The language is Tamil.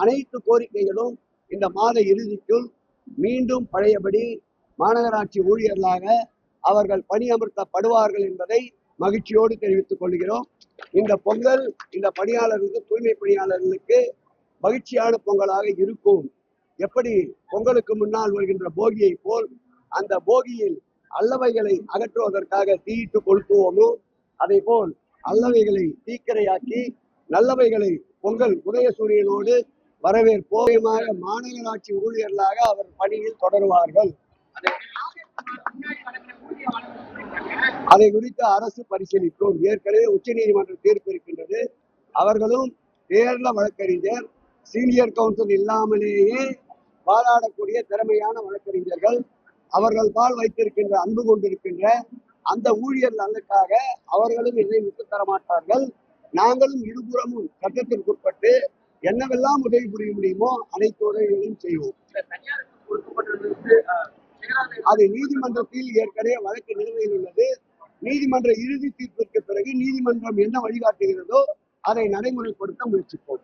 அனைத்து கோரிக்கைகளும் இந்த மாத இறுதிக்குள் மீண்டும் பழையபடி மாநகராட்சி ஊழியர்களாக அவர்கள் பணியமர்த்தப்படுவார்கள் என்பதை மகிழ்ச்சியோடு தெரிவித்துக் கொள்கிறோம். இந்த பொங்கல் இந்த பணியாளர்களுக்கு, தூய்மை பணியாளர்களுக்கு மகிழ்ச்சியான பொங்கலாக இருக்கும். எப்படி பொங்கலுக்கு முன்னால் வருகின்ற போகியை போல் அந்த போகியில் அல்லவைகளை அகற்றுவதற்காக தீயிட்டு கொளுத்துவோமோ, அதை போல் அல்லவைகளை தீக்கிரையாக்கி நல்லவைகளை பொங்கல் உதயசூரியனோடு வரவேற்போமாக மாநகராட்சி ஊழியர்களாக அவர் பணியில் தொடருவார்கள். அதை குறித்து அரசு பரிசீலிக்கும். ஏற்கனவே உச்ச நீதிமன்ற தீர்ப்பு இருக்கின்றது. அவர்களும் தேர்ல வழக்கறிஞர், சீனியர் கவுன்சில் இல்லாமலேயே வாதாடக்கூடிய திறமையான வழக்கறிஞர்கள். அவர்கள் பால் வைத்திருக்கின்ற அன்பு கொண்டிருக்கின்ற அந்த ஊழியர் நலனுக்காக அவர்களும் இதை விட்டுத் தரமாட்டார்கள். நாங்களும் இருபுறமும் சட்டத்திற்குட்பட்டு என்னவெல்லாம் உதவி புரிய முடியுமோ அனைத்து உதவிகளையும் செய்வோம். அது நீதிமன்றத்தில் ஏற்கனவே வழக்கு நிலுவையில் உள்ளது. நீதிமன்ற இறுதி தீர்ப்பிற்கு பிறகு நீதிமன்றம் என்ன வழிகாட்டுகிறதோ அதை நடைமுறைப்படுத்த முயற்சிப்போம்.